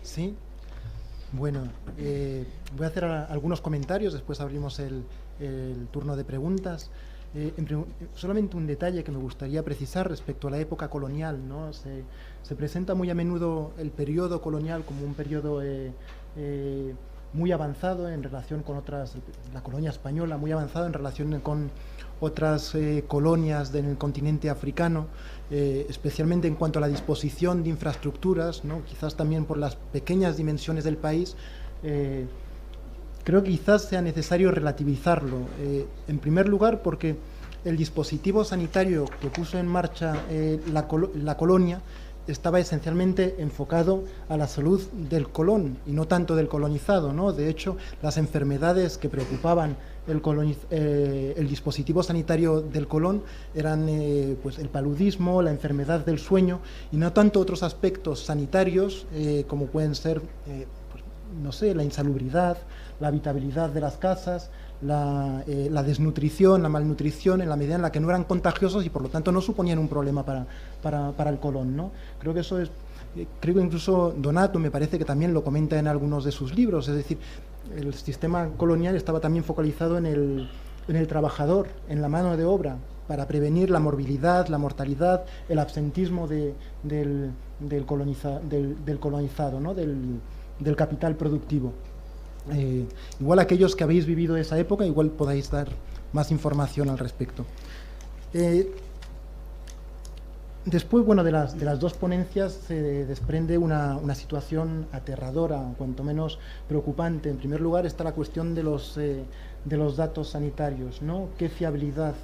Sí, bueno, voy a hacer algunos comentarios, después abrimos el turno de preguntas. Solamente un detalle que me gustaría precisar respecto a la época colonial, ¿no? Se presenta muy a menudo el periodo colonial como un periodo muy avanzado en relación con otras, la colonia española, muy avanzado en relación con otras colonias del continente africano, especialmente en cuanto a la disposición de infraestructuras, ¿no? Quizás también por las pequeñas dimensiones del país. Creo que quizás sea necesario relativizarlo. En primer lugar, porque el dispositivo sanitario que puso en marcha la colonia estaba esencialmente enfocado a la salud del colón y no tanto del colonizado, ¿no? De hecho, las enfermedades que preocupaban el dispositivo sanitario del colón eran pues el paludismo, la enfermedad del sueño y no tanto otros aspectos sanitarios como pueden ser pues, no sé, la insalubridad, la habitabilidad de las casas, la desnutrición, la malnutrición, en la medida en la que no eran contagiosos y por lo tanto no suponían un problema para el colon, ¿no? Creo que eso es, creo que incluso Donato me parece que también lo comenta en algunos de sus libros, es decir, el sistema colonial estaba también focalizado en el trabajador, en la mano de obra, para prevenir la morbilidad, la mortalidad, el absentismo del colonizado, ¿no? Del capital productivo. Igual aquellos que habéis vivido esa época, igual podáis dar más información al respecto. Después, bueno, de las dos ponencias se desprende una situación aterradora, cuanto menos preocupante. En primer lugar está la cuestión de los datos sanitarios, ¿no? ¿Qué fiabilidad,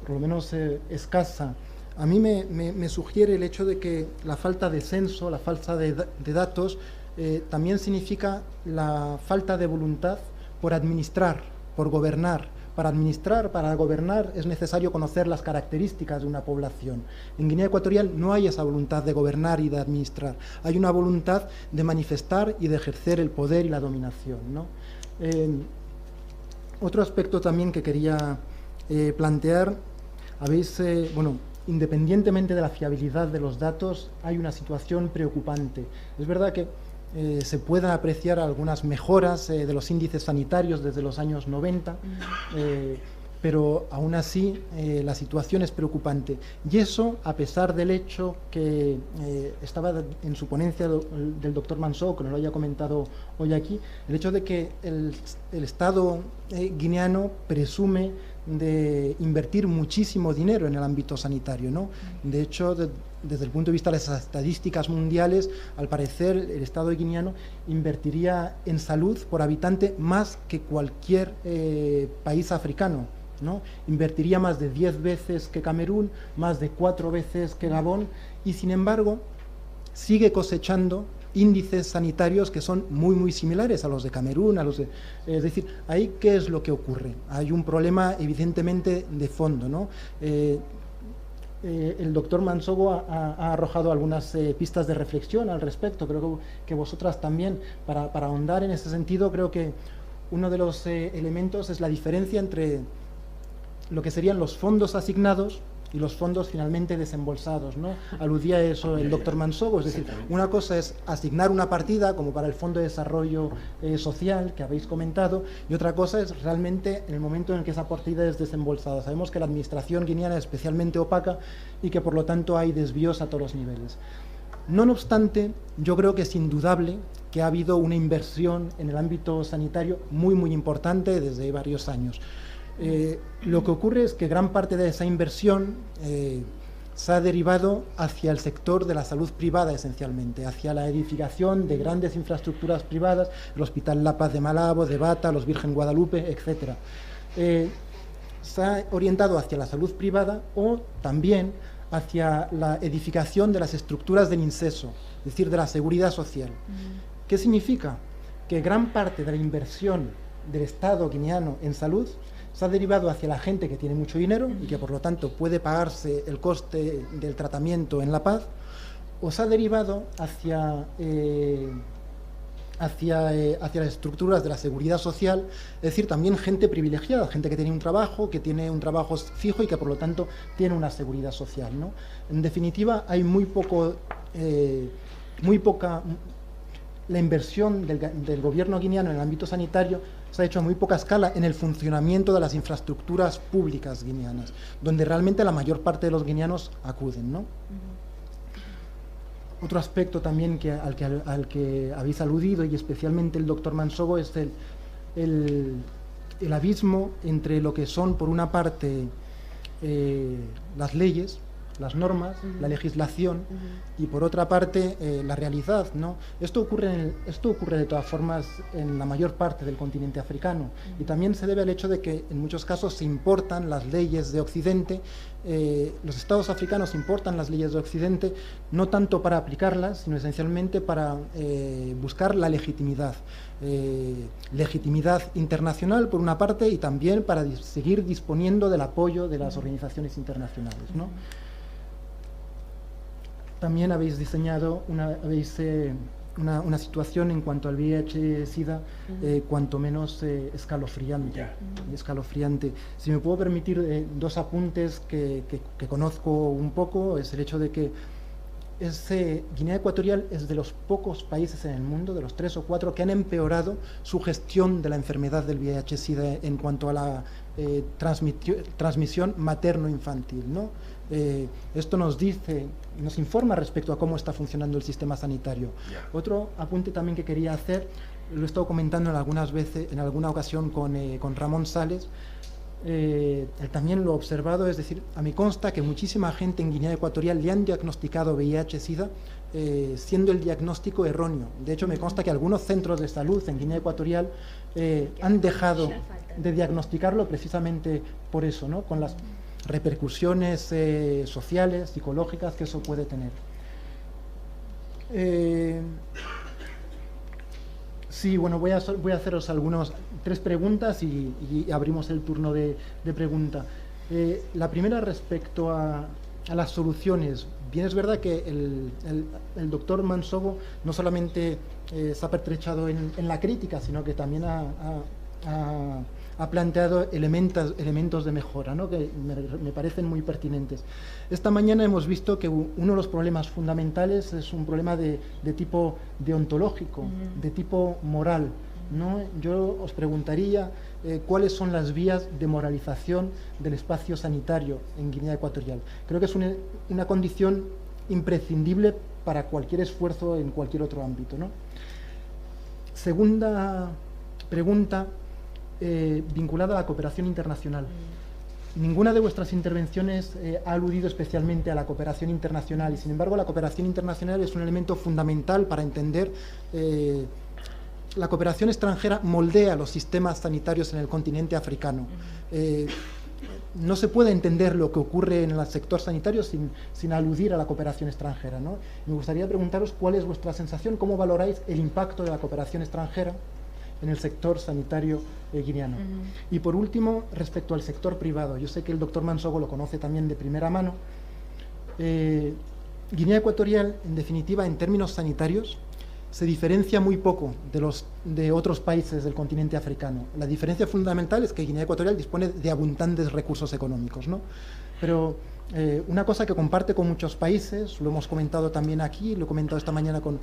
por lo menos escasa? A mí me sugiere el hecho de que la falta de censo, la falta de datos, también significa la falta de voluntad por administrar, por gobernar. Para administrar, para gobernar, es necesario conocer las características de una población. En Guinea Ecuatorial no hay esa voluntad de gobernar y de administrar. Hay una voluntad de manifestar y de ejercer el poder y la dominación, ¿no? Otro aspecto también que quería plantear, bueno, independientemente de la fiabilidad de los datos, hay una situación preocupante. Es verdad que se pueden apreciar algunas mejoras de los índices sanitarios desde los años 90, pero aún así la situación es preocupante. Y eso a pesar del hecho que estaba en su ponencia del doctor Mansó, que nos lo haya comentado hoy aquí, el hecho de que el Estado guineano presume de invertir muchísimo dinero en el ámbito sanitario, ¿no? De hecho, desde el punto de vista de las estadísticas mundiales, al parecer el Estado guineano invertiría en salud por habitante más que cualquier país africano, ¿no? Invertiría más de 10 veces que Camerún, más de 4 veces que Gabón, y sin embargo sigue cosechando índices sanitarios que son muy similares a los de Camerún, es decir, ahí ¿qué es lo que ocurre? Hay un problema evidentemente de fondo, ¿no? El doctor Mansogo ha arrojado algunas pistas de reflexión al respecto, creo que vosotras también, para ahondar en ese sentido, creo que uno de los elementos es la diferencia entre lo que serían los fondos asignados y los fondos finalmente desembolsados, ¿no? Aludía a eso el doctor Mansogo, es decir, una cosa es asignar una partida, como para el Fondo de Desarrollo Social, que habéis comentado, y otra cosa es realmente en el momento en el que esa partida es desembolsada. Sabemos que la administración guineana es especialmente opaca y que por lo tanto hay desvíos a todos los niveles. No obstante, yo creo que es indudable que ha habido una inversión en el ámbito sanitario muy importante desde varios años. Lo que ocurre es que gran parte de esa inversión se ha derivado hacia el sector de la salud privada esencialmente, hacia la edificación de grandes infraestructuras privadas, el Hospital La Paz de Malabo, de Bata, los Virgen Guadalupe, etc. Se ha orientado hacia la salud privada o también hacia la edificación de las estructuras del INSESO, es decir, de la seguridad social. ¿Qué significa? Que gran parte de la inversión del Estado guineano en salud se ha derivado hacia la gente que tiene mucho dinero y que por lo tanto puede pagarse el coste del tratamiento en La Paz, o se ha derivado hacia las estructuras de la seguridad social, es decir, también gente privilegiada, gente que tiene un trabajo fijo y que por lo tanto tiene una seguridad social, ¿no? En definitiva, hay muy poco muy poca, la inversión del gobierno guineano en el ámbito sanitario se ha hecho a muy poca escala en el funcionamiento de las infraestructuras públicas guineanas, donde realmente la mayor parte de los guineanos acuden, ¿no? Otro aspecto también al que habéis aludido, y especialmente el doctor Mansogo, es el abismo entre lo que son, por una parte, las leyes, las normas, la legislación, y por otra parte la realidad, ¿no? Esto ocurre de todas formas en la mayor parte del continente africano, y también se debe al hecho de que en muchos casos se importan las leyes de Occidente. Los estados africanos importan las leyes de Occidente no tanto para aplicarlas, sino esencialmente para buscar la legitimidad. Legitimidad internacional por una parte, y también para seguir disponiendo del apoyo de las organizaciones internacionales, ¿no? También habéis diseñado una situación en cuanto al VIH-Sida cuanto menos escalofriante. Si me puedo permitir dos apuntes que conozco un poco, es el hecho de que Guinea Ecuatorial es de los pocos países en el mundo, de los 3 o 4, que han empeorado su gestión de la enfermedad del VIH-Sida en cuanto a la transmisión materno-infantil, ¿no? Esto nos informa respecto a cómo está funcionando el sistema sanitario. Otro apunte también que quería hacer, lo he estado comentando en alguna ocasión con Ramón Sales. Él también lo ha observado, es decir, a mí consta que muchísima gente en Guinea Ecuatorial le han diagnosticado VIH-Sida siendo el diagnóstico erróneo. De hecho, me consta que algunos centros de salud en Guinea Ecuatorial han dejado de diagnosticarlo precisamente por eso, ¿no? Con las repercusiones sociales, psicológicas que eso puede tener. Sí, bueno, voy a haceros 3 preguntas y abrimos el turno de pregunta. La primera, respecto a las soluciones. Bien, es verdad que el doctor Mansogo no solamente se ha pertrechado en la crítica, sino que también ha planteado elementos de mejora, ¿no? Que me parecen muy pertinentes. Esta mañana hemos visto que uno de los problemas fundamentales es un problema de tipo deontológico, de tipo moral, ¿no? Yo os preguntaría cuáles son las vías de moralización del espacio sanitario en Guinea Ecuatorial. Creo que es una condición imprescindible para cualquier esfuerzo en cualquier otro ámbito, ¿no? Segunda pregunta, vinculada a la cooperación internacional. Ninguna de vuestras intervenciones ha aludido especialmente a la cooperación internacional, y sin embargo la cooperación internacional es un elemento fundamental para entender. La cooperación extranjera moldea los sistemas sanitarios en el continente africano. No se puede entender lo que ocurre en el sector sanitario sin aludir a la cooperación extranjera, ¿no? Me gustaría preguntaros cuál es vuestra sensación, cómo valoráis el impacto de la cooperación extranjera en el sector sanitario guineano. Y por último, respecto al sector privado, yo sé que el doctor Mansogo lo conoce también de primera mano. Guinea Ecuatorial, en definitiva, en términos sanitarios, se diferencia muy poco de otros países del continente africano. La diferencia fundamental es que Guinea Ecuatorial dispone de abundantes recursos económicos, ¿no? Pero una cosa que comparte con muchos países, lo hemos comentado también aquí, lo he comentado esta mañana con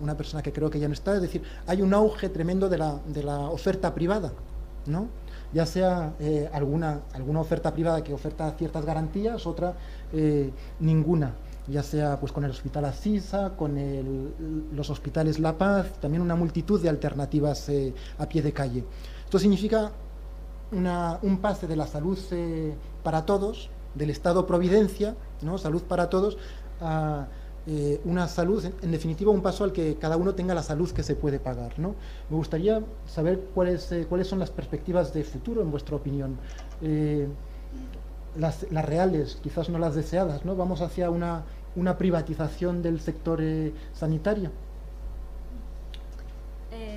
una persona que creo que ya no está, es decir, hay un auge tremendo de la oferta privada, ¿no? Ya sea alguna oferta privada que oferta ciertas garantías, otra ninguna, ya sea pues con el Hospital Asisa, con los hospitales La Paz, también una multitud de alternativas a pie de calle. Esto significa un pase de la salud para todos, del Estado Providencia, ¿no? Salud para todos, a una salud, en definitiva, un paso al que cada uno tenga la salud que se puede pagar, ¿no? Me gustaría saber cuáles son las perspectivas de futuro, en vuestra opinión. Las reales, quizás no las deseadas, ¿no? Vamos hacia una privatización del sector sanitario.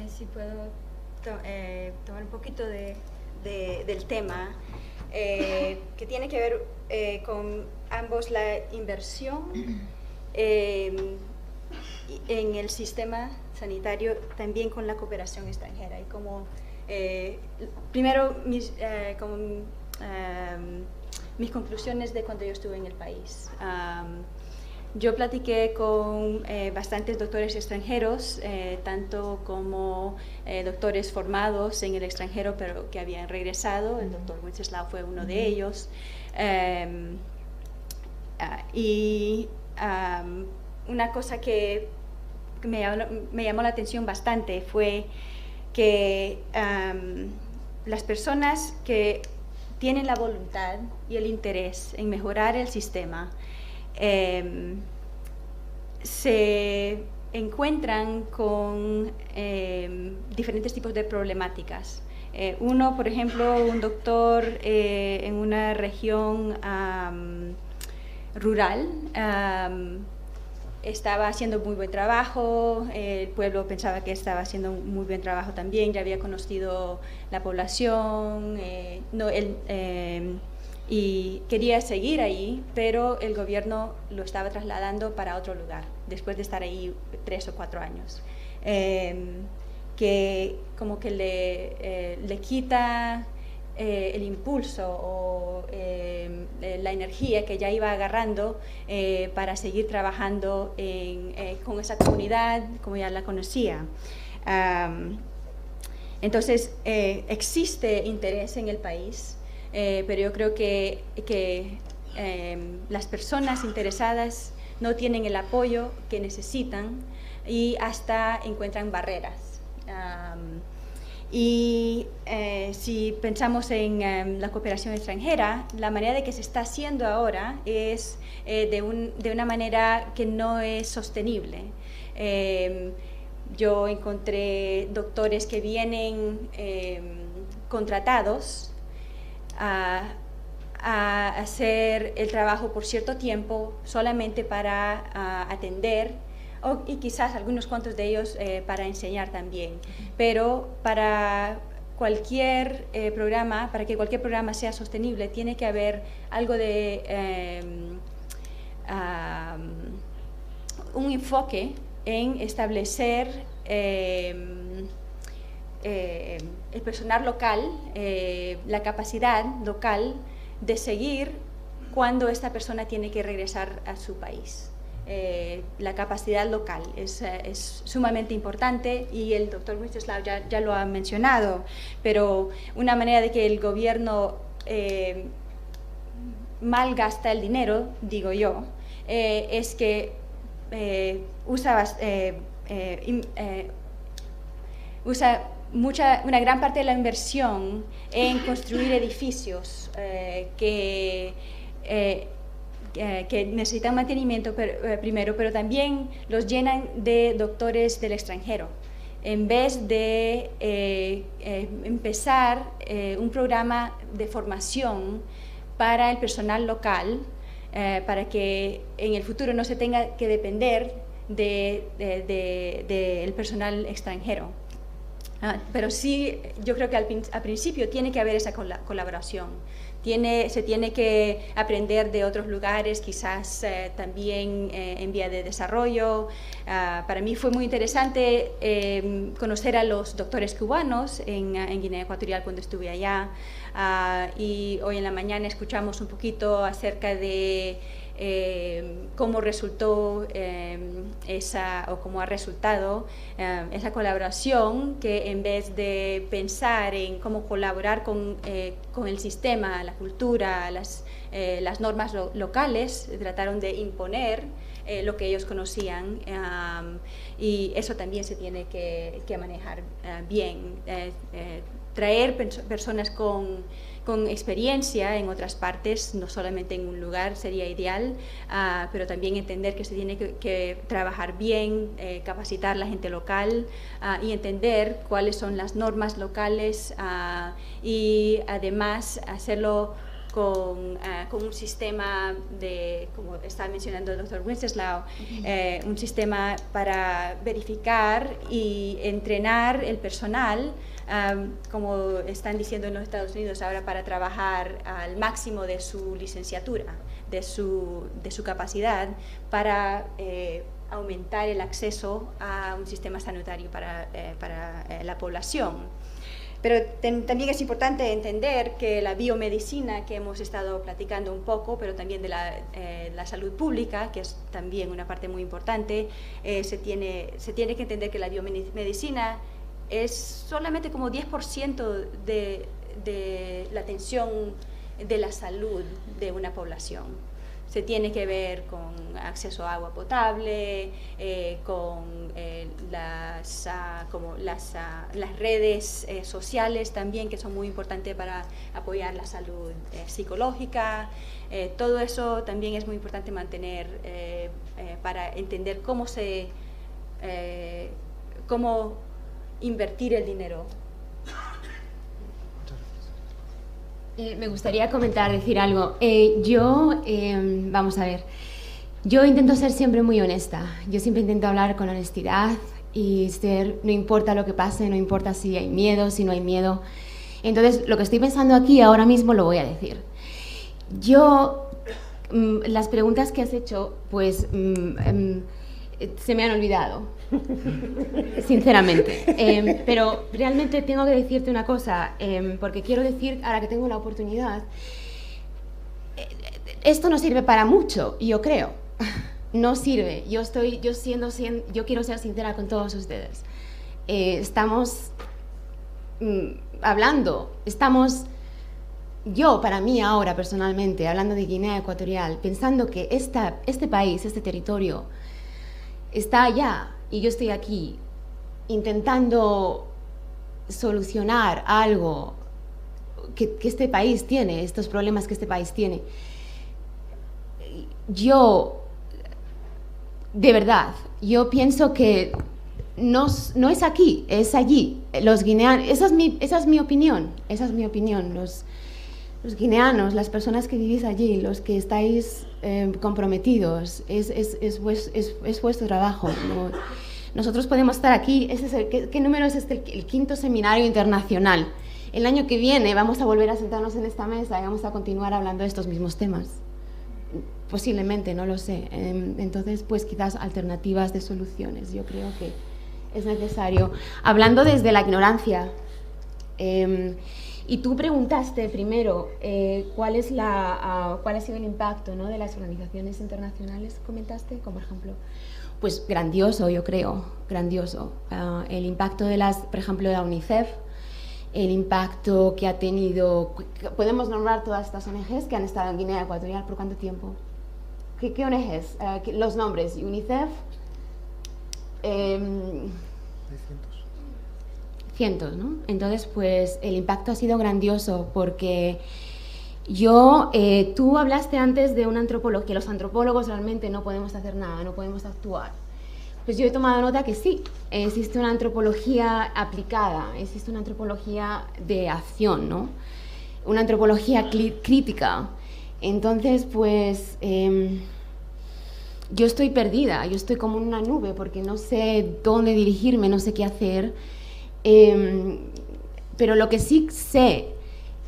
Si puedo tomar un poquito del tema, que tiene que ver con ambos la inversión en el sistema sanitario, también con la cooperación extranjera. Y como primero mis conclusiones de cuando yo estuve en el país. yo platiqué con bastantes doctores extranjeros, tanto como doctores formados en el extranjero pero que habían regresado. El doctor Wenceslao fue uno de ellos. Una cosa que me llamó la atención bastante fue que las personas que tienen la voluntad y el interés en mejorar el sistema se encuentran con diferentes tipos de problemáticas. Uno, por ejemplo, un doctor en una región rural, estaba haciendo muy buen trabajo, el pueblo pensaba que estaba haciendo un muy buen trabajo también, ya había conocido la población, y quería seguir ahí, pero el gobierno lo estaba trasladando para otro lugar, después de estar ahí 3 o 4 años. Que como que le quita el impulso o la energía que ya iba agarrando para seguir trabajando con esa comunidad como ya la conocía. Entonces existe interés en el país, pero yo creo que las personas interesadas no tienen el apoyo que necesitan y hasta encuentran barreras. Si pensamos en la cooperación extranjera, la manera de que se está haciendo ahora es de una manera que no es sostenible. Yo encontré doctores que vienen contratados a hacer el trabajo por cierto tiempo solamente para atender, y quizás algunos cuantos de ellos para enseñar también, pero para cualquier programa, para que cualquier programa sea sostenible, tiene que haber algo de un enfoque en establecer el personal local, la capacidad local de seguir cuando esta persona tiene que regresar a su país. La capacidad local es sumamente importante y el doctor Wenceslao ya lo ha mencionado, pero una manera de que el gobierno malgasta el dinero, digo yo, es que usa una gran parte de la inversión en construir edificios que necesitan mantenimiento primero, pero también los llenan de doctores del extranjero, en vez de empezar un programa de formación para el personal local, para que en el futuro no se tenga que depender del personal extranjero. Pero sí, yo creo que al principio tiene que haber esa colaboración. Se tiene que aprender de otros lugares, quizás también en vía de desarrollo. Para mí fue muy interesante conocer a los doctores cubanos en Guinea Ecuatorial cuando estuve allá. Y hoy en la mañana escuchamos un poquito acerca de cómo resultó cómo ha resultado esa colaboración, que en vez de pensar en cómo colaborar con el sistema, la cultura, las normas locales, trataron de imponer lo que ellos conocían, y eso también se tiene que manejar bien. Traer personas con experiencia en otras partes, no solamente en un lugar, sería ideal, pero también entender que se tiene que trabajar bien, capacitar a la gente local y entender cuáles son las normas locales, y además hacerlo con un sistema como está mencionando el doctor Wenceslao, un sistema para verificar y entrenar el personal, como están diciendo en los Estados Unidos ahora, para trabajar al máximo de su licenciatura, de su capacidad, para aumentar el acceso a un sistema sanitario para la población. Pero también es importante entender que la biomedicina, que hemos estado platicando un poco, pero también de la salud pública, que es también una parte muy importante, se tiene que entender que la biomedicina es solamente como 10% de la atención de la salud de una población. Se tiene que ver con acceso a agua potable, con las redes sociales también, que son muy importantes para apoyar la salud psicológica. Todo eso también es muy importante mantener para entender cómo invertir el dinero. Me gustaría decir algo. Vamos a ver, yo intento ser siempre muy honesta. Yo siempre intento hablar con honestidad y no importa lo que pase, no importa si hay miedo, si no hay miedo. Entonces, lo que estoy pensando aquí ahora mismo lo voy a decir. Las preguntas que has hecho, pues, se me han olvidado, sinceramente. Pero realmente tengo que decirte una cosa, porque quiero decir, ahora que tengo la oportunidad, esto no sirve para mucho, yo creo. No sirve. Yo quiero ser sincera con todos ustedes. Estamos para mí ahora personalmente, hablando de Guinea Ecuatorial, pensando que este país, este territorio, está allá y yo estoy aquí intentando solucionar algo que este país tiene, estos problemas que este país tiene. De verdad, yo pienso que no es aquí, es allí. Los guineanos, esa es mi opinión. Los guineanos, las personas que vivís allí, los que estáis comprometidos, es vuestro trabajo, ¿no? Nosotros podemos estar aquí, ¿qué número es este? El 5º seminario internacional. El año que viene vamos a volver a sentarnos en esta mesa y vamos a continuar hablando de estos mismos temas. Posiblemente, no lo sé. Entonces, pues quizás alternativas de soluciones, yo creo que es necesario. Hablando desde la ignorancia, y tú preguntaste primero cuál ha sido el impacto, ¿no?, de las organizaciones internacionales, comentaste, como ejemplo. Pues grandioso, yo creo, grandioso. El impacto por ejemplo, de la UNICEF, el impacto que ha tenido. Podemos nombrar todas estas ONGs que han estado en Guinea Ecuatorial. ¿Por cuánto tiempo? ¿Qué ONGs? Los nombres: UNICEF. Cientos, ¿no? Entonces, pues el impacto ha sido grandioso porque tú hablaste antes de un antropólogo, que los antropólogos realmente no podemos hacer nada, no podemos actuar. Pues yo he tomado nota que sí, existe una antropología aplicada, existe una antropología de acción, ¿no? Una antropología crítica. Entonces, pues yo estoy perdida, yo estoy como en una nube porque no sé dónde dirigirme, no sé qué hacer. Pero lo que sí sé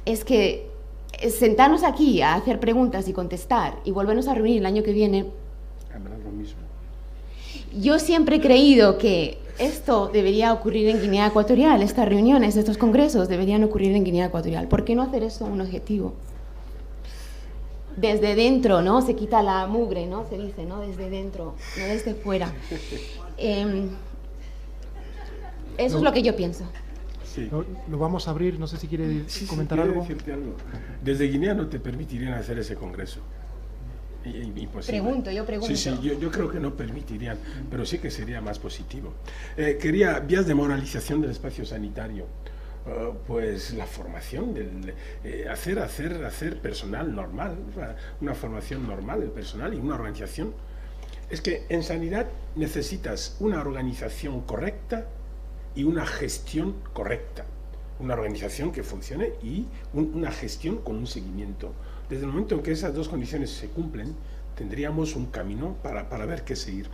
es que sentarnos aquí a hacer preguntas y contestar y volvernos a reunir el año que viene. Lo mismo. Yo siempre he creído que esto debería ocurrir en Guinea Ecuatorial, estas reuniones, estos congresos deberían ocurrir en Guinea Ecuatorial. ¿Por qué no hacer eso un objetivo? Desde dentro, ¿no? Se quita la mugre, ¿no? Se dice, ¿no? Desde dentro, no desde fuera. Eso es lo que yo pienso. Sí. Lo vamos a abrir, no sé si quiere comentar algo. Decirte algo. Desde Guinea no te permitirían hacer ese congreso. Imposible. Yo pregunto. Sí, yo creo que no permitirían, pero sí que sería más positivo. Vías de moralización del espacio sanitario. Pues la formación, hacer personal normal, una formación normal del personal y una organización. Es que en sanidad necesitas una organización correcta y una gestión correcta, una organización que funcione y una gestión con un seguimiento. Desde el momento en que esas dos condiciones se cumplen, tendríamos un camino para ver qué seguir.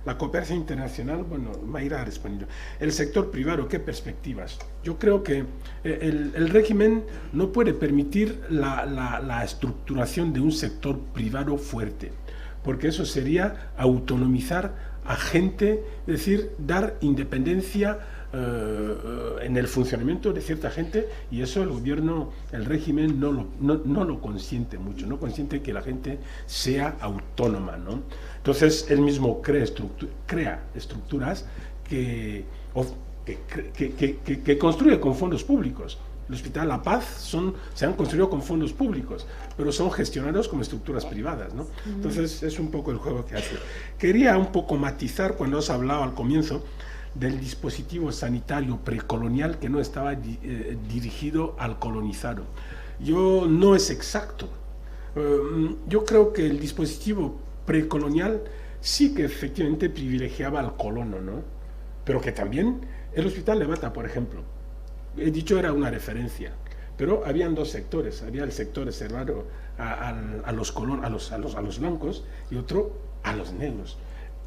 La cooperación internacional, bueno, Mayra ha respondido. El sector privado, ¿qué perspectivas? Yo creo que el régimen no puede permitir la estructuración de un sector privado fuerte, porque eso sería autonomizar a gente, es decir, dar independencia en el funcionamiento de cierta gente, y eso el gobierno, el régimen no lo consiente mucho, no consiente que la gente sea autónoma, ¿no? Entonces él mismo crea estructuras que construye con fondos públicos. El Hospital La Paz se han construido con fondos públicos, pero son gestionados como estructuras privadas, ¿no? Entonces es un poco el juego que hace. Quería un poco matizar cuando os hablaba al comienzo del dispositivo sanitario precolonial que no estaba dirigido al colonizado. No es exacto. Yo creo que el dispositivo precolonial sí que efectivamente privilegiaba al colono, ¿no? Pero que también el Hospital de Bata, por ejemplo, he dicho era una referencia, pero habían dos sectores. Había el sector reservado a los blancos y otro a los negros.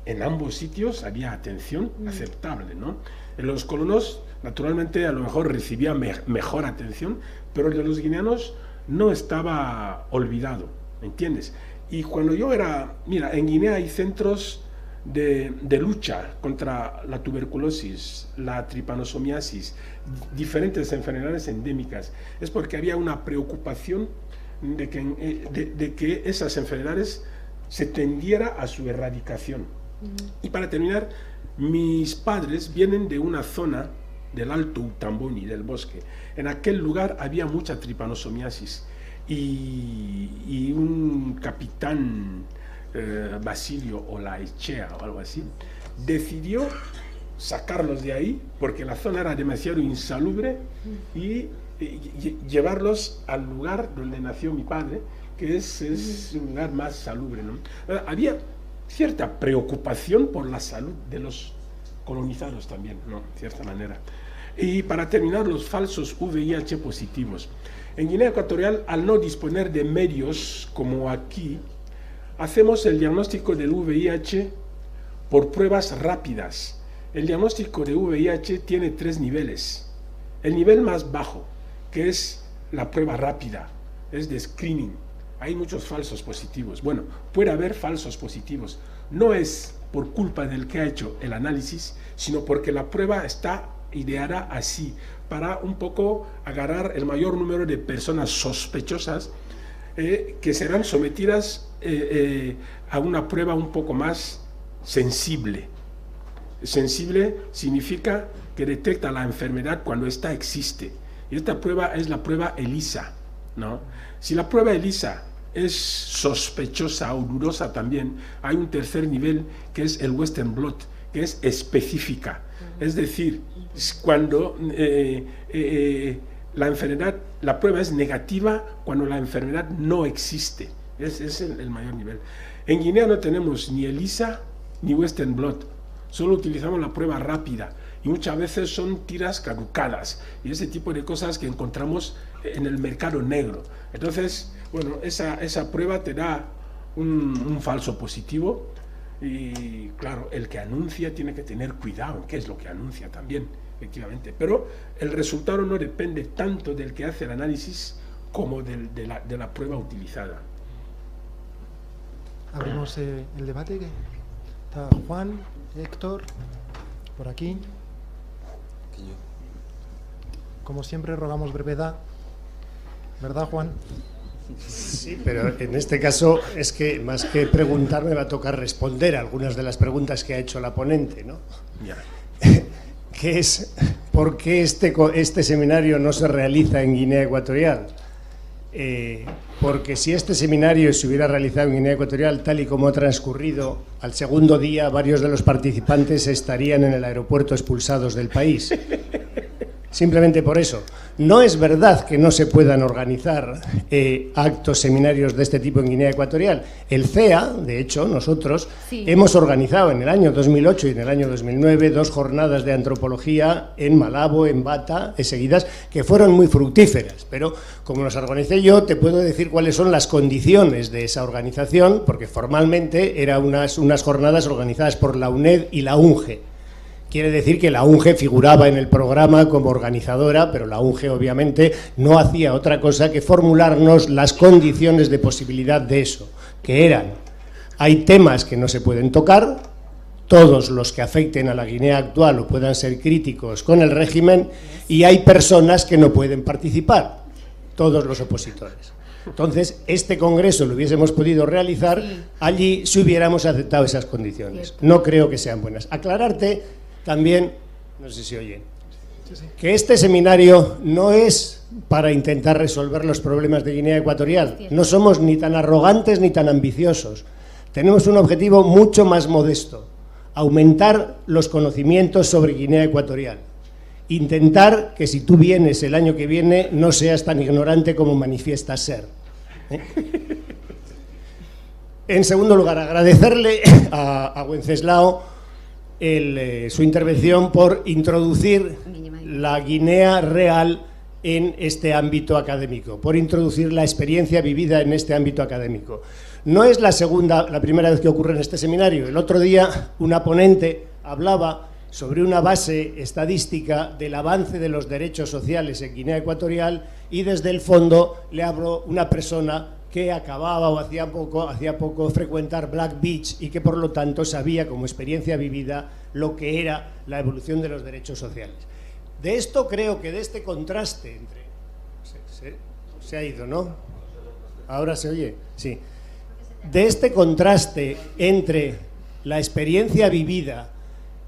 En ambos sitios había atención aceptable, ¿no? En los colonos, naturalmente, a lo mejor recibía mejor atención, pero el de los guineanos no estaba olvidado, ¿me entiendes? Y cuando yo mira, en Guinea hay centros de lucha contra la tuberculosis, la tripanosomiasis, diferentes enfermedades endémicas. Es porque había una preocupación de que esas enfermedades se tendiera a su erradicación. Y para terminar, mis padres vienen de una zona del Alto Utamboni, del bosque. En aquel lugar había mucha tripanosomiasis y un capitán, Basilio Olaechea o algo así, decidió sacarlos de ahí porque la zona era demasiado insalubre y llevarlos al lugar donde nació mi padre, que es un lugar más salubre, ¿no? Había cierta preocupación por la salud de los colonizados también, ¿no? De cierta manera. Y para terminar, los falsos VIH positivos. En Guinea Ecuatorial, al no disponer de medios como aquí, hacemos el diagnóstico del VIH por pruebas rápidas. El diagnóstico de VIH tiene 3 niveles. El nivel más bajo, que es la prueba rápida, es de screening. Hay muchos falsos positivos. Bueno, puede haber falsos positivos. No es por culpa del que ha hecho el análisis, sino porque la prueba está ideada así, para un poco agarrar el mayor número de personas sospechosas que serán sometidas a una prueba un poco más sensible. Sensible significa que detecta la enfermedad cuando ésta existe. Y esta prueba es la prueba ELISA, ¿no? Si la prueba ELISA es sospechosa o dudosa también, hay un tercer nivel que es el Western blot, que es específica. Es decir, cuando la prueba es negativa cuando la enfermedad no existe. Es el mayor nivel. En Guinea no tenemos ni ELISA ni Western blot, solo utilizamos la prueba rápida y muchas veces son tiras caducadas y ese tipo de cosas que encontramos en el mercado negro. Entonces, bueno, esa prueba te da un falso positivo y claro, el que anuncia tiene que tener cuidado en qué es lo que anuncia también, efectivamente, pero el resultado no depende tanto del que hace el análisis como de la prueba utilizada. Abrimos el debate. Está Juan, Héctor, por aquí. Como siempre rogamos brevedad, ¿verdad, Juan? Sí, pero en este caso es que más que preguntar me va a tocar responder a algunas de las preguntas que ha hecho la ponente, ¿no? Ya. Que es, ¿por qué este seminario no se realiza en Guinea Ecuatorial? Porque si este seminario se hubiera realizado en Guinea Ecuatorial tal y como ha transcurrido, al segundo día varios de los participantes estarían en el aeropuerto expulsados del país. Simplemente por eso. No es verdad que no se puedan organizar actos, seminarios de este tipo en Guinea Ecuatorial. El CEA, de hecho, nosotros hemos organizado en el año 2008 y en el año 2009 2 jornadas de antropología en Malabo, en Bata, seguidas, que fueron muy fructíferas. Pero como las organicé yo, te puedo decir cuáles son las condiciones de esa organización, porque formalmente eran unas jornadas organizadas por la UNED y la UNGE. Quiere decir que la UNGE figuraba en el programa como organizadora, pero la UNGE obviamente no hacía otra cosa que formularnos las condiciones de posibilidad de eso, que eran: hay temas que no se pueden tocar, todos los que afecten a la Guinea actual o puedan ser críticos con el régimen, y hay personas que no pueden participar, todos los opositores. Entonces, este congreso lo hubiésemos podido realizar allí si hubiéramos aceptado esas condiciones. No creo que sean buenas. Aclararte también, no sé si oyen, que este seminario no es para intentar resolver los problemas de Guinea Ecuatorial. No somos ni tan arrogantes ni tan ambiciosos. Tenemos un objetivo mucho más modesto: aumentar los conocimientos sobre Guinea Ecuatorial. Intentar que si tú vienes el año que viene no seas tan ignorante como manifiestas ser. En segundo lugar, agradecerle a Wenceslao su intervención por introducir la Guinea real en este ámbito académico, por introducir la experiencia vivida en este ámbito académico. No es la primera vez que ocurre en este seminario. El otro día una ponente hablaba sobre una base estadística del avance de los derechos sociales en Guinea Ecuatorial, y desde el fondo le habló una persona que acababa o hacía poco frecuentar Black Beach y que por lo tanto sabía como experiencia vivida lo que era la evolución de los derechos sociales. De esto creo que de este contraste entre... Se ha ido, ¿no? ¿Ahora se oye? Sí. De este contraste entre la experiencia vivida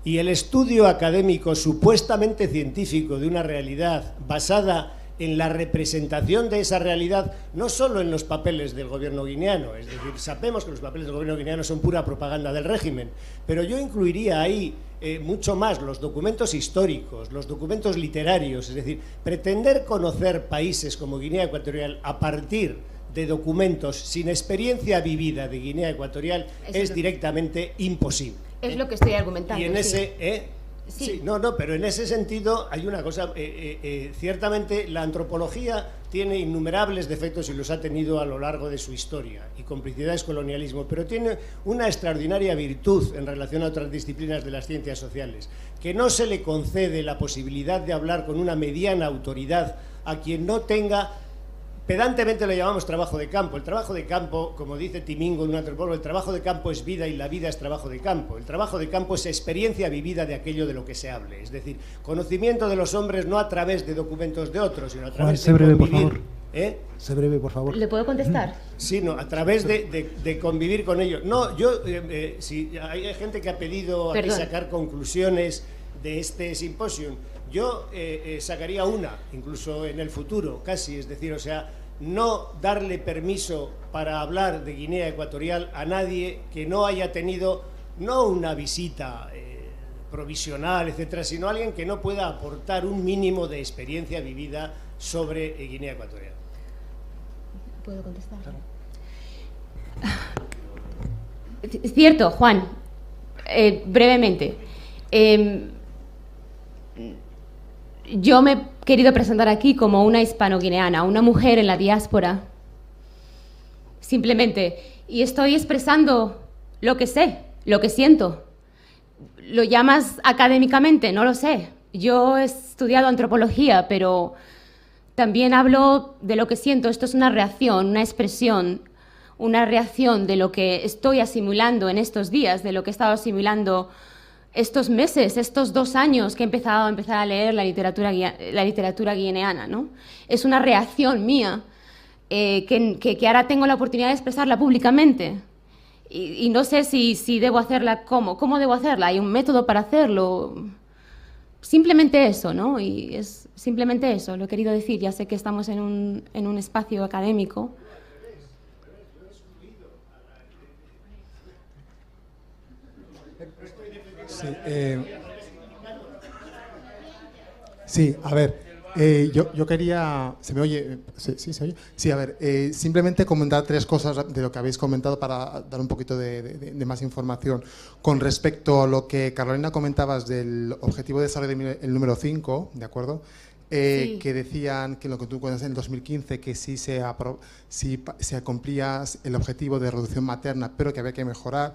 y el estudio académico supuestamente científico de una realidad basada en la representación de esa realidad, no solo en los papeles del gobierno guineano, es decir, sabemos que los papeles del gobierno guineano son pura propaganda del régimen, pero yo incluiría ahí mucho más los documentos históricos, los documentos literarios, es decir, pretender conocer países como Guinea Ecuatorial a partir de documentos sin experiencia vivida de Guinea Ecuatorial es directamente imposible. Es lo que estoy argumentando. Y en ese... Sí, pero en ese sentido hay una cosa, ciertamente la antropología tiene innumerables defectos y los ha tenido a lo largo de su historia, y complicidad es colonialismo, pero tiene una extraordinaria virtud en relación a otras disciplinas de las ciencias sociales, que no se le concede la posibilidad de hablar con una mediana autoridad a quien no tenga... Pedantemente lo llamamos trabajo de campo. El trabajo de campo, como dice Timingo, un antropólogo, el trabajo de campo es vida y la vida es trabajo de campo. El trabajo de campo es experiencia vivida de aquello de lo que se hable. Es decir, conocimiento de los hombres no a través de documentos de otros, sino a través de convivir. Por favor. Sé breve, por favor. ¿Le puedo contestar? Sí, no, a través de convivir con ellos. No, si hay gente que ha pedido aquí sacar conclusiones de este simposium. Yo sacaría una, incluso en el futuro, casi, es decir, o sea, no darle permiso para hablar de Guinea Ecuatorial a nadie que no haya tenido, no una visita provisional, etcétera, sino alguien que no pueda aportar un mínimo de experiencia vivida sobre Guinea Ecuatorial. ¿Puedo contestar? Claro. Es cierto, Juan, brevemente. Yo me he querido presentar aquí como una hispano-guineana, una mujer en la diáspora, simplemente, y estoy expresando lo que sé, lo que siento. ¿Lo llamas académicamente? No lo sé. Yo he estudiado antropología, pero también hablo de lo que siento. Esto es una reacción, una expresión, una reacción de lo que estoy asimilando en estos días, de lo que he estado asimilando estos meses, estos 2 años que he empezado a leer la literatura guineana, ¿no? Es una reacción mía que ahora tengo la oportunidad de expresarla públicamente. Y no sé si debo hacerla, ¿cómo debo hacerla? ¿Hay un método para hacerlo? Simplemente eso, ¿no? Y es simplemente eso, lo he querido decir. Ya sé que estamos en un espacio académico. Sí, a ver, yo quería... ¿Se me oye? ¿Sí se oye? Sí, a ver, simplemente comentar 3 cosas de lo que habéis comentado para dar un poquito de más información. Con respecto a lo que, Carolina, comentabas del objetivo de desarrollo el número 5, ¿de acuerdo? Sí. Que decían que lo que tú cuentas en el 2015, que sí se cumplía el objetivo de reducción materna, pero que había que mejorar.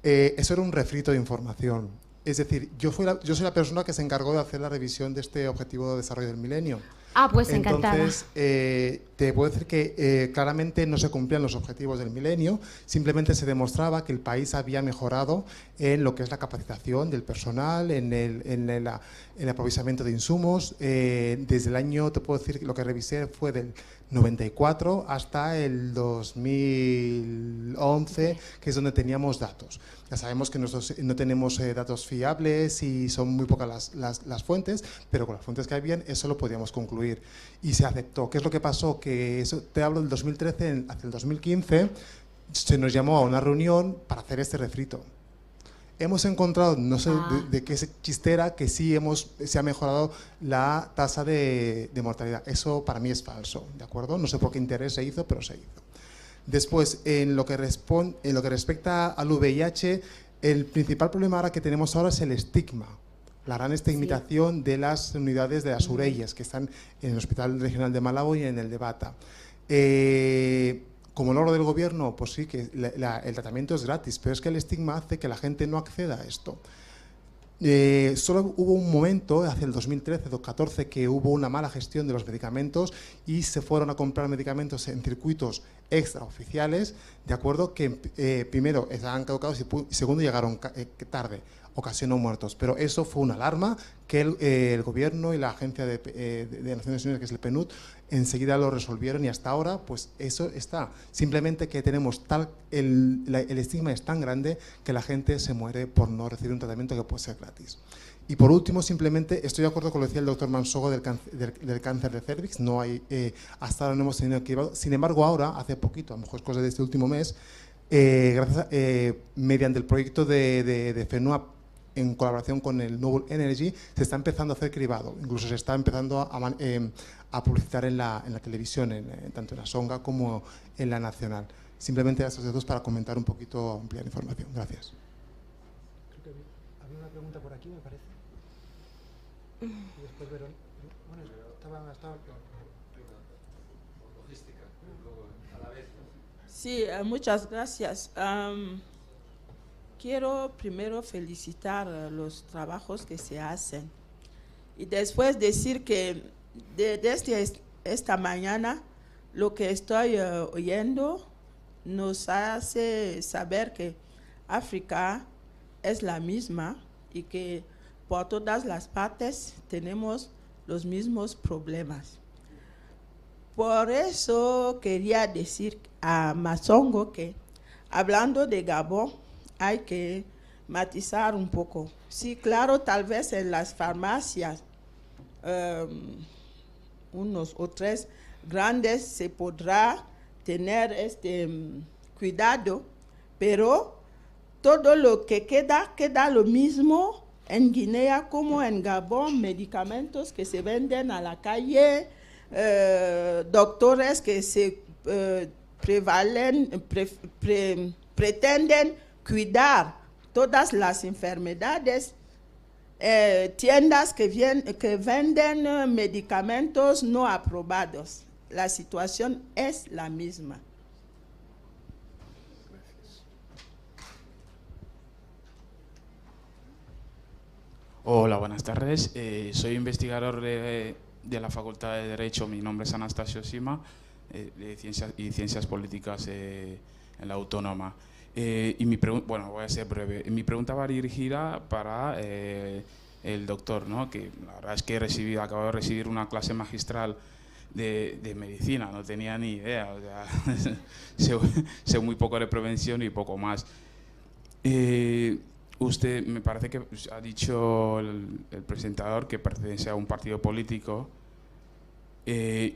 Eso era un refrito de información. Es decir, yo soy la persona que se encargó de hacer la revisión de este objetivo de desarrollo del milenio. Ah, pues encantada. Entonces, te puedo decir que claramente no se cumplían los objetivos del milenio, simplemente se demostraba que el país había mejorado en lo que es la capacitación del personal, en el aprovechamiento de insumos. Desde el año, te puedo decir, lo que revisé fue del 94 hasta el 2011, que es donde teníamos datos. Ya sabemos que nosotros no tenemos datos fiables y son muy pocas las fuentes, pero con las fuentes que habían eso lo podíamos concluir y se aceptó. ¿Qué es lo que pasó? Que eso, te hablo del 2013, hacia el 2015 se nos llamó a una reunión para hacer este refrito. Hemos encontrado, no sé de qué chistera, que sí se ha mejorado la tasa de mortalidad. Eso para mí es falso, ¿de acuerdo? No sé por qué interés se hizo, pero se hizo. Después, en lo que respecta al VIH, el principal problema ahora que tenemos ahora es el estigma, la gran estigmatización de las unidades de las UREIs que están en el Hospital Regional de Malabo y en el de Bata. Como logro del gobierno, pues sí, que el tratamiento es gratis, pero es que el estigma hace que la gente no acceda a esto. Solo hubo un momento, hacia el 2013-2014, que hubo una mala gestión de los medicamentos y se fueron a comprar medicamentos en circuitos extraoficiales, de acuerdo, que primero estaban caducados y segundo llegaron tarde, ocasionó muertos. Pero eso fue una alarma que el gobierno y la agencia de Naciones Unidas, que es el PNUD, enseguida lo resolvieron y hasta ahora pues eso está. Simplemente que tenemos el estigma es tan grande que la gente se muere por no recibir un tratamiento que puede ser gratis. Y por último, simplemente estoy de acuerdo con lo que decía el doctor Mansogo del cáncer de cervix. No hay, hasta ahora no hemos tenido equivocado. Sin embargo, ahora, hace poquito, a lo mejor es cosa de este último mes, mediante el proyecto de FENUAP, en colaboración con el Noble Energy, se está empezando a hacer cribado. Incluso se está empezando a publicitar en la televisión, tanto en la Songa como en la Nacional. Simplemente estos dos para comentar un poquito, ampliar información. Gracias. Creo que había una pregunta por aquí, me parece. Y después Verón. Bueno, estaba... Sí, muchas gracias. Quiero primero felicitar los trabajos que se hacen y después decir que desde esta mañana lo que estoy oyendo nos hace saber que África es la misma y que por todas las partes tenemos los mismos problemas. Por eso quería decir a Masongo que hablando de Gabón, hay que matizar un poco. Sí, claro, tal vez en las farmacias, unos o tres grandes, se podrá tener este cuidado, pero todo lo que queda lo mismo en Guinea como en Gabón, medicamentos que se venden a la calle, doctores que se pretenden cuidar todas las enfermedades, tiendas que venden medicamentos no aprobados. La situación es la misma. Hola, buenas tardes. Soy investigador de la Facultad de Derecho. Mi nombre es Anastasio Sima, de Ciencias Políticas en la Autónoma. Y bueno, voy a ser breve. Mi pregunta va dirigida para el doctor, ¿no? Que la verdad es que acabo de recibir una clase magistral de medicina, no tenía ni idea, o sea, sé muy poco de prevención y poco más. Usted, me parece que ha dicho el presentador que pertenece a un partido político.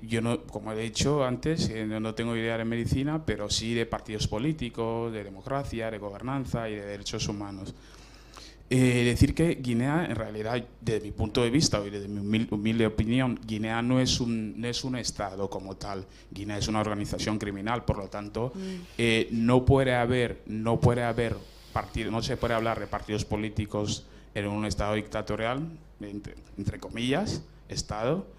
Yo no, como he dicho antes, no tengo idea de medicina, pero sí de partidos políticos, de democracia, de gobernanza y de derechos humanos. Decir que Guinea, en realidad, desde mi punto de vista y desde mi humilde opinión, Guinea no es un Estado como tal. Guinea es una organización criminal, por lo tanto, no se puede hablar de partidos políticos en un Estado dictatorial, entre comillas, Estado.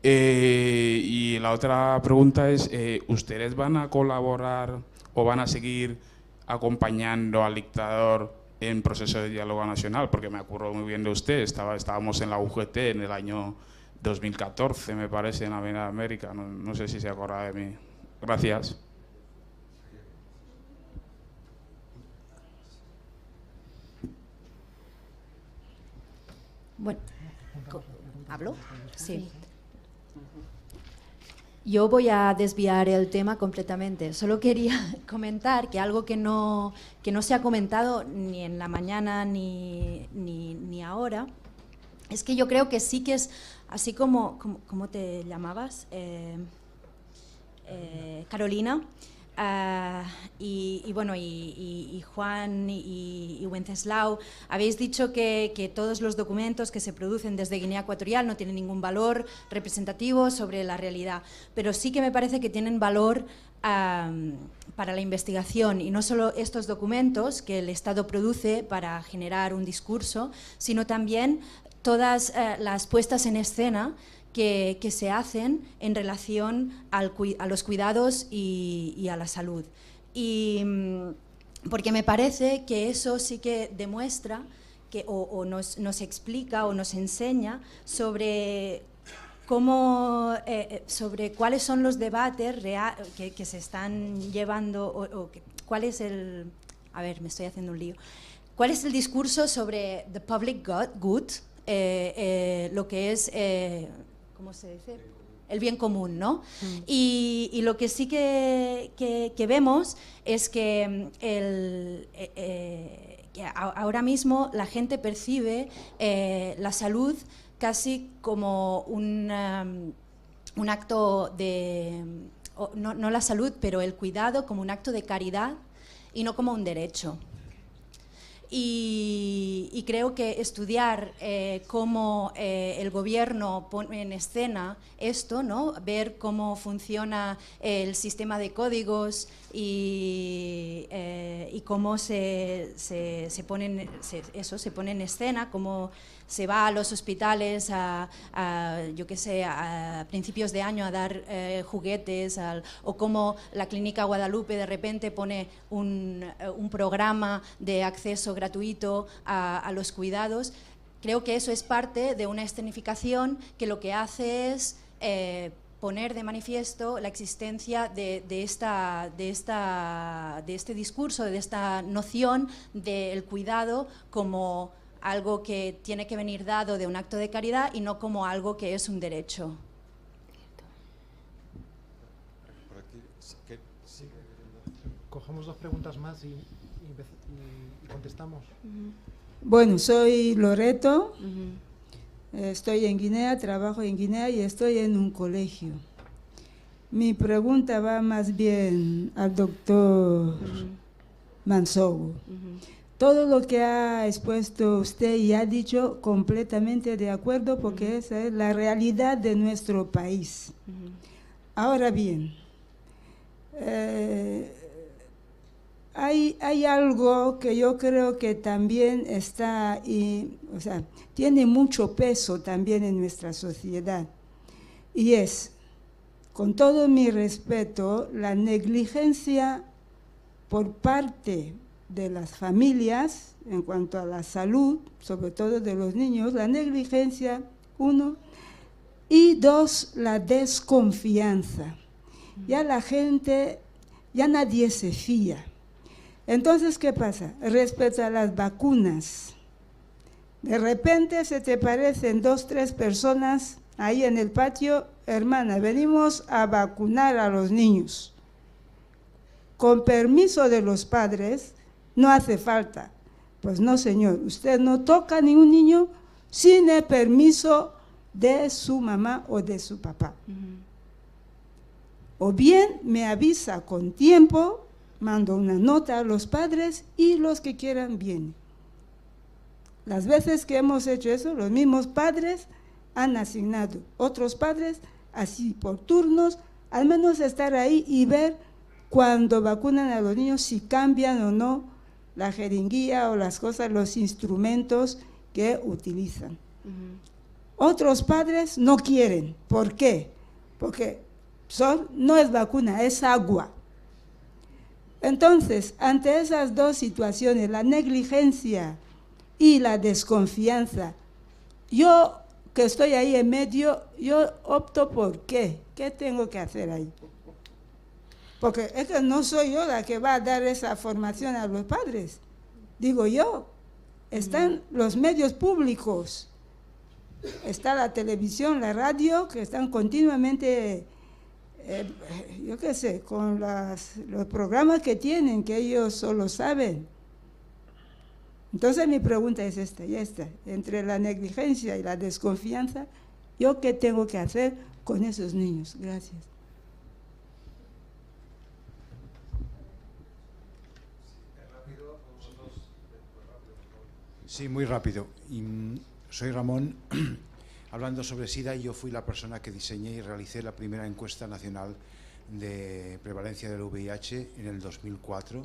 Y la otra pregunta es, ¿ustedes van a colaborar o van a seguir acompañando al dictador en proceso de diálogo nacional? Porque me acuerdo muy bien de usted, estábamos en la UGT en el año 2014, me parece, en Avenida América. No sé si se acuerda de mí. Gracias. Bueno, ¿hablo? Sí. Yo voy a desviar el tema completamente. Solo quería comentar que algo que no se ha comentado ni en la mañana ni ahora, es que yo creo que sí que es, así como ¿cómo te llamabas? Carolina. Y bueno, y Juan y Wenceslao, habéis dicho que todos los documentos que se producen desde Guinea Ecuatorial no tienen ningún valor representativo sobre la realidad, pero sí que me parece que tienen valor para la investigación, y no solo estos documentos que el Estado produce para generar un discurso, sino también todas las puestas en escena que se hacen en relación a los cuidados y a la salud. Y porque me parece que eso sí que demuestra que, o nos explica o nos enseña sobre cómo, sobre cuáles son los debates que se están llevando, cuál es el... A ver, me estoy haciendo un lío. ¿Cuál es el discurso sobre the public good, lo que es... ¿cómo se dice? El bien común, ¿no? Y lo que sí que vemos es que, que ahora mismo la gente percibe la salud casi como un acto de... No la salud, pero el cuidado como un acto de caridad y no como un derecho. Y creo que estudiar cómo el gobierno pone en escena esto, ¿no? Ver cómo funciona el sistema de códigos y cómo se pone en escena, cómo se va a los hospitales yo qué sé, a principios de año a dar juguetes, o cómo la Clínica Guadalupe de repente pone un programa de acceso gratuito a los cuidados. Creo que eso es parte de una escenificación que lo que hace es poner de manifiesto la existencia de este discurso, de esta noción del cuidado como algo que tiene que venir dado de un acto de caridad y no como algo que es un derecho. Cogemos dos preguntas más y contestamos. Bueno, soy Loreto, estoy en Guinea, trabajo en Guinea y estoy en un colegio. Mi pregunta va más bien al doctor Mansogo. Todo lo que ha expuesto usted y ha dicho, completamente de acuerdo, porque esa es la realidad de nuestro país. Ahora bien, hay algo que yo creo que también está, o sea, tiene mucho peso también en nuestra sociedad, y es, con todo mi respeto, la negligencia por parte de las familias en cuanto a la salud, sobre todo de los niños, la negligencia, uno, y dos, la desconfianza. Ya la gente, ya nadie se fía. Entonces, ¿qué pasa? Respecto a las vacunas, de repente se te parecen 2, 3 personas ahí en el patio, hermana, venimos a vacunar a los niños. Con permiso de los padres, no hace falta. Pues no, señor, usted no toca a ningún niño sin el permiso de su mamá o de su papá. O bien me avisa con tiempo, mando una nota a los padres y los que quieran vienen. Las veces que hemos hecho eso, los mismos padres han asignado otros padres, así por turnos, al menos estar ahí y ver cuando vacunan a los niños si cambian o no la jeringuilla o las cosas, los instrumentos que utilizan. Otros padres no quieren. ¿Por qué? Porque no es vacuna, es agua. Entonces, ante esas dos situaciones, la negligencia y la desconfianza, yo que estoy ahí en medio, yo opto por qué tengo que hacer ahí. Porque es que no soy yo la que va a dar esa formación a los padres, digo yo. Están los medios públicos, está la televisión, la radio, que están continuamente, yo qué sé, con los programas que tienen, que ellos solo saben. Entonces mi pregunta es esta, y esta, entre la negligencia y la desconfianza, ¿yo qué tengo que hacer con esos niños? Gracias. Sí, muy rápido. Soy Ramón, hablando sobre SIDA, y yo fui la persona que diseñé y realicé la primera encuesta nacional de prevalencia del VIH en el 2004.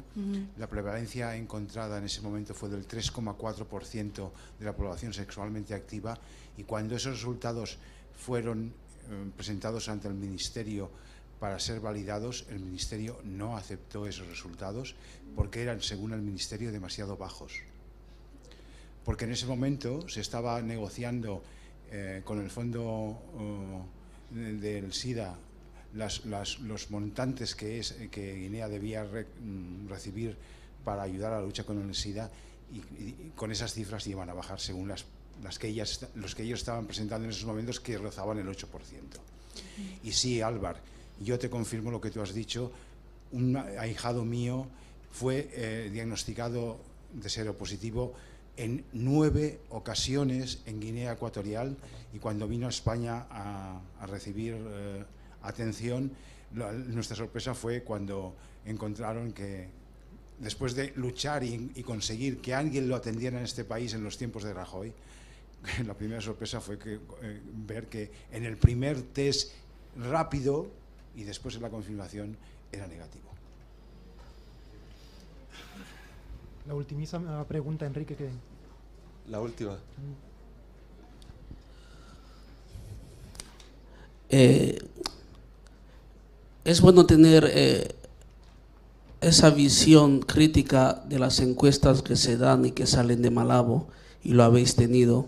La prevalencia encontrada en ese momento fue del 3,4% de la población sexualmente activa, y cuando esos resultados fueron presentados ante el Ministerio para ser validados, el Ministerio no aceptó esos resultados porque eran, según el Ministerio, demasiado bajos. Porque en ese momento se estaba negociando con el fondo del SIDA los montantes que Guinea debía recibir para ayudar a la lucha con el SIDA, y con esas cifras iban a bajar según los que ellos estaban presentando en esos momentos, que rozaban el 8%. Y sí, Álvaro, yo te confirmo lo que tú has dicho. Un ahijado mío fue diagnosticado de seropositivo en 9 ocasiones en Guinea Ecuatorial, y cuando vino a España a recibir atención, nuestra sorpresa fue cuando encontraron que, después de luchar y conseguir que alguien lo atendiera en este país en los tiempos de Rajoy, la primera sorpresa fue ver que en el primer test rápido y después en la confirmación era negativo. La ultimísima pregunta, Enrique. La última. Es bueno tener esa visión crítica de las encuestas que se dan y que salen de Malabo, y lo habéis tenido.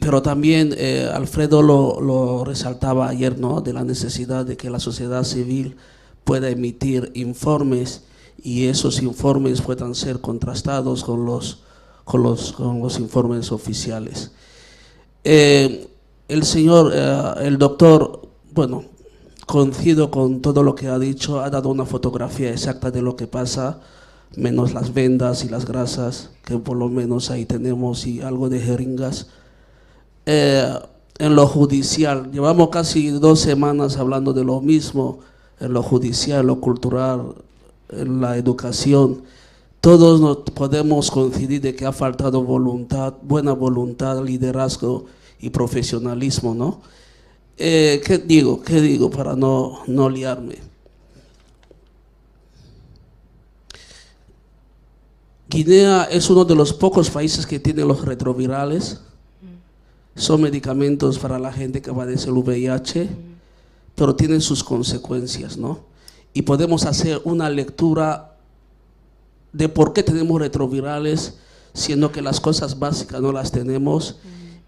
Pero también Alfredo lo resaltaba ayer, ¿no?, de la necesidad de que la sociedad civil pueda emitir informes, y esos informes puedan ser contrastados con los informes oficiales. El doctor, bueno, coincido con todo lo que ha dicho, ha dado una fotografía exacta de lo que pasa, menos las vendas y las grasas, que por lo menos ahí tenemos, y algo de jeringas. En lo judicial, llevamos casi 2 semanas hablando de lo mismo, en lo judicial, lo cultural, en la educación. Todos nos podemos coincidir de que ha faltado voluntad, buena voluntad, liderazgo y profesionalismo, ¿no? ¿Qué digo para no liarme? Guinea es uno de los pocos países que tiene los retrovirales. Son medicamentos para la gente que padece el VIH, pero tienen sus consecuencias, ¿no? Y podemos hacer una lectura de por qué tenemos retrovirales, siendo que las cosas básicas no las tenemos,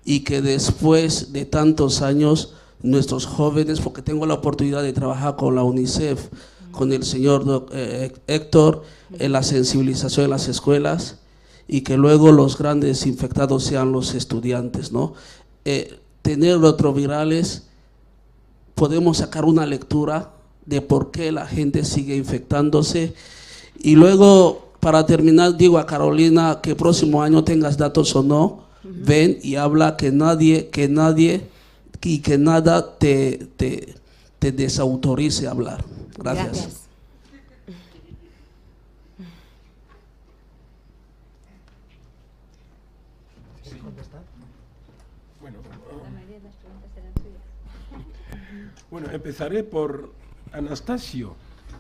y que después de tantos años nuestros jóvenes, porque tengo la oportunidad de trabajar con la UNICEF, con el señor Héctor, en la sensibilización en las escuelas, y que luego los grandes infectados sean los estudiantes, ¿no? Tener retrovirales, podemos sacar una lectura de por qué la gente sigue infectándose. Y luego, para terminar, digo a Carolina que el próximo año, tengas datos o no, ven y habla, que nadie y que nada te desautorice a hablar. Gracias. Bueno, empezaré por Anastasio,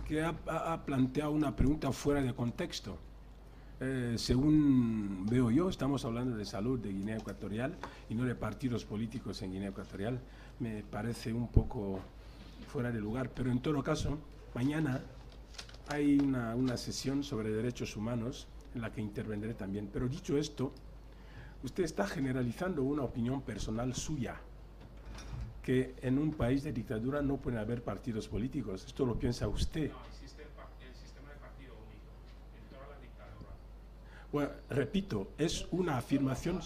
que ha planteado una pregunta fuera de contexto. Según veo yo, estamos hablando de salud de Guinea Ecuatorial y no de partidos políticos en Guinea Ecuatorial. Me parece un poco fuera de lugar, pero en todo caso, mañana hay una sesión sobre derechos humanos en la que intervendré también. Pero dicho esto, usted está generalizando una opinión personal suya, que en un país de dictadura no pueden haber partidos políticos. Esto lo piensa usted. No, existe el sistema de partido único en toda la dictadura. Bueno, repito, es una afirmación.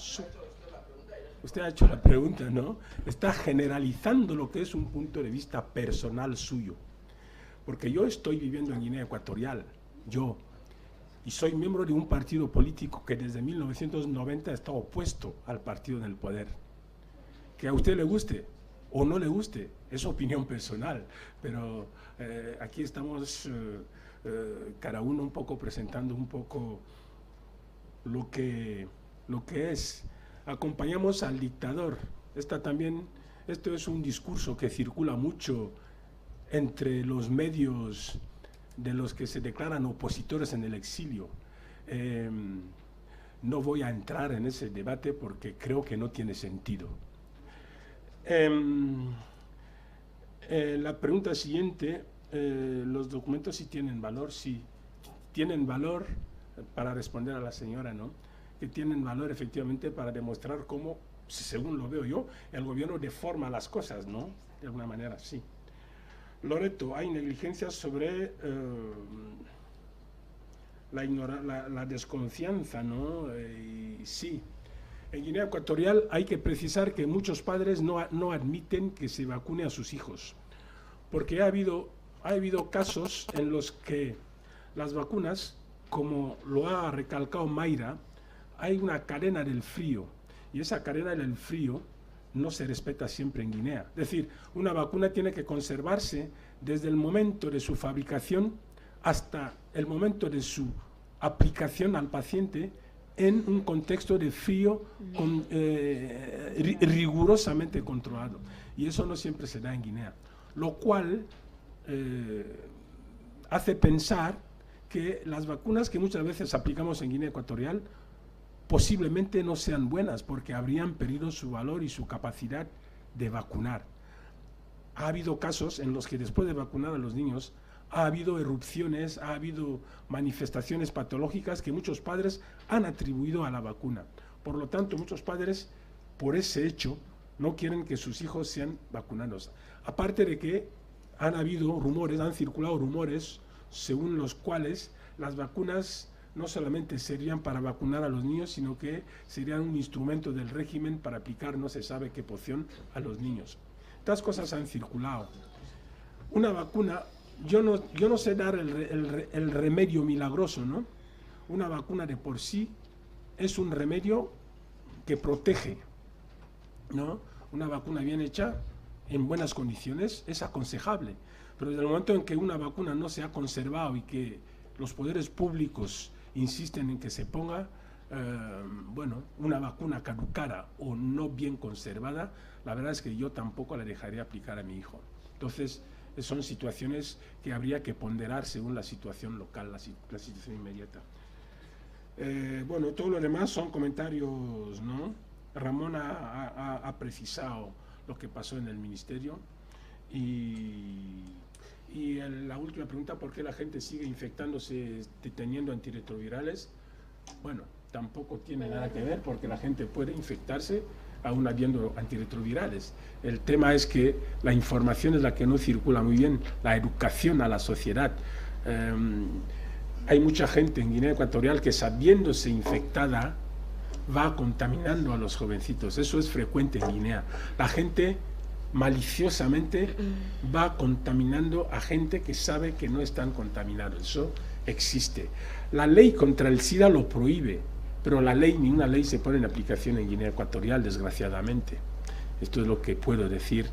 Usted ha hecho la pregunta, ¿no? Está generalizando lo que es un punto de vista personal suyo. Porque yo estoy viviendo en Guinea Ecuatorial, y soy miembro de un partido político que desde 1990 está opuesto al partido en el poder. Que a usted le guste o no le guste, es opinión personal, pero aquí estamos cada uno un poco presentando un poco lo que es. Acompañamos al dictador. Esto es un discurso que circula mucho entre los medios de los que se declaran opositores en el exilio. No voy a entrar en ese debate porque creo que no tiene sentido. La pregunta siguiente, ¿los documentos sí tienen valor? Sí, tienen valor, para responder a la señora, ¿no? Que tienen valor efectivamente para demostrar cómo, según lo veo yo, el gobierno deforma las cosas, ¿no? De alguna manera, sí. Loreto, hay negligencia sobre la desconfianza, ¿no? Sí. En Guinea Ecuatorial hay que precisar que muchos padres no admiten que se vacune a sus hijos, porque ha habido casos en los que las vacunas, como lo ha recalcado Mayra, hay una cadena del frío, y esa cadena del frío no se respeta siempre en Guinea. Es decir, una vacuna tiene que conservarse desde el momento de su fabricación hasta el momento de su aplicación al paciente en un contexto de frío rigurosamente controlado. Y eso no siempre se da en Guinea, lo cual hace pensar que las vacunas que muchas veces aplicamos en Guinea Ecuatorial posiblemente no sean buenas, porque habrían perdido su valor y su capacidad de vacunar. Ha habido casos en los que después de vacunar a los niños ha habido erupciones, ha habido manifestaciones patológicas que muchos padres han atribuido a la vacuna. Por lo tanto, muchos padres, por ese hecho, no quieren que sus hijos sean vacunados. Aparte de que han circulado rumores según los cuales las vacunas no solamente serían para vacunar a los niños, sino que serían un instrumento del régimen para aplicar no se sabe qué poción a los niños. Estas cosas han circulado. Una vacuna, yo no sé dar el remedio milagroso, ¿no? Una vacuna de por sí es un remedio que protege, ¿no? Una vacuna bien hecha, en buenas condiciones, es aconsejable. Pero desde el momento en que una vacuna no se ha conservado y que los poderes públicos insisten en que se ponga, una vacuna caducada o no bien conservada, la verdad es que yo tampoco la dejaría aplicar a mi hijo. Entonces, son situaciones que habría que ponderar según la situación local, la situación inmediata. Todo lo demás son comentarios, ¿no? Ramón ha precisado lo que pasó en el ministerio y la última pregunta, ¿por qué la gente sigue infectándose teniendo antirretrovirales? Bueno, tampoco tiene nada que ver, porque la gente puede infectarse aún habiendo antirretrovirales. El tema es que la información es la que no circula muy bien, la educación a la sociedad. Hay mucha gente en Guinea Ecuatorial que, sabiéndose infectada, va contaminando a los jovencitos. Eso es frecuente en Guinea. La gente maliciosamente va contaminando a gente que sabe que no están contaminados. Eso existe. La ley contra el SIDA lo prohíbe, pero ninguna ley se pone en aplicación en Guinea Ecuatorial, desgraciadamente. Esto es lo que puedo decir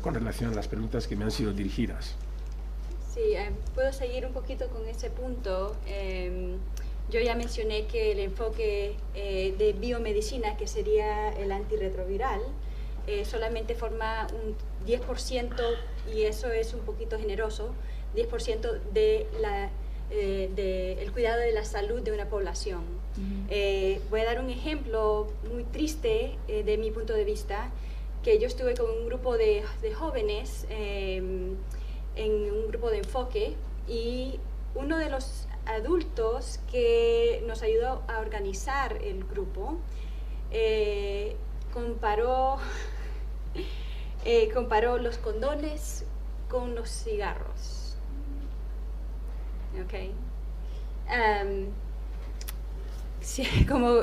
con relación a las preguntas que me han sido dirigidas. Sí, puedo seguir un poquito con ese punto. Yo ya mencioné que el enfoque de biomedicina, que sería el antirretroviral, solamente forma un 10%, y eso es un poquito generoso, 10% el cuidado de la salud de una población. Voy a dar un ejemplo muy triste de mi punto de vista, que yo estuve con un grupo de jóvenes en un grupo de enfoque, y uno de los adultos que nos ayudó a organizar el grupo comparó los condones con los cigarros. Okay. Sí, como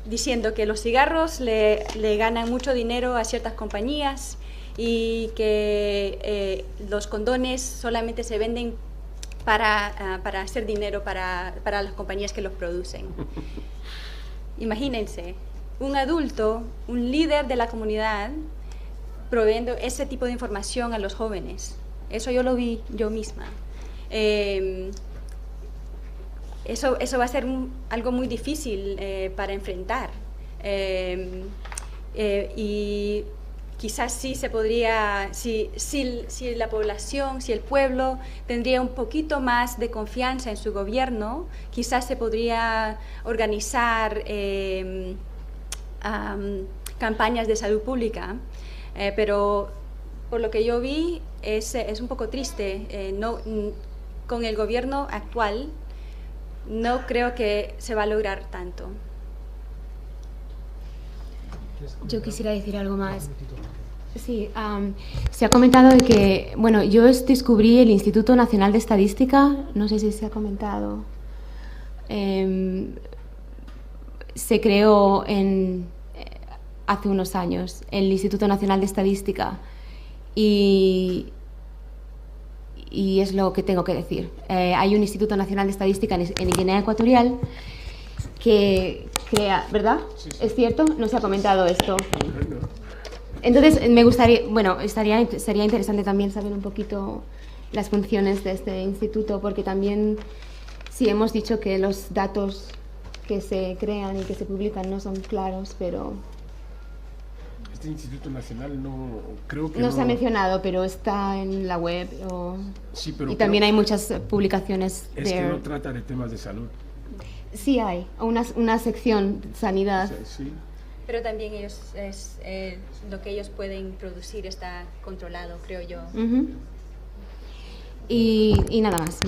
diciendo que los cigarros le ganan mucho dinero a ciertas compañías y que los condones solamente se venden para hacer dinero para las compañías que los producen. Imagínense, un adulto, un líder de la comunidad, proveyendo ese tipo de información a los jóvenes. Eso yo lo vi yo misma. Eso va a ser algo muy difícil para enfrentar. Y quizás sí se podría, si la población, si el pueblo tendría un poquito más de confianza en su gobierno, quizás se podría organizar campañas de salud pública, pero por lo que yo vi es un poco triste. Con el gobierno actual no creo que se va a lograr tanto. Yo quisiera decir algo más. Sí, se ha comentado de que, bueno, yo descubrí el Instituto Nacional de Estadística, no sé si se ha comentado, se creó hace unos años el Instituto Nacional de Estadística y es lo que tengo que decir. Hay un Instituto Nacional de Estadística en Guinea Ecuatorial que crea, ¿verdad? Sí, sí. ¿Es cierto? No se ha comentado esto. Entonces, me gustaría, bueno, sería interesante también saber un poquito las funciones de este instituto, porque también sí hemos dicho que los datos que se crean y que se publican no son claros, pero... Este Instituto Nacional no, creo que no se ha mencionado, pero está en la web. Sí, pero y también hay muchas publicaciones. Es que no trata de temas de salud. Sí hay, una sección sanidad. Sí. Pero también lo que ellos pueden producir está controlado, creo yo. Y nada más,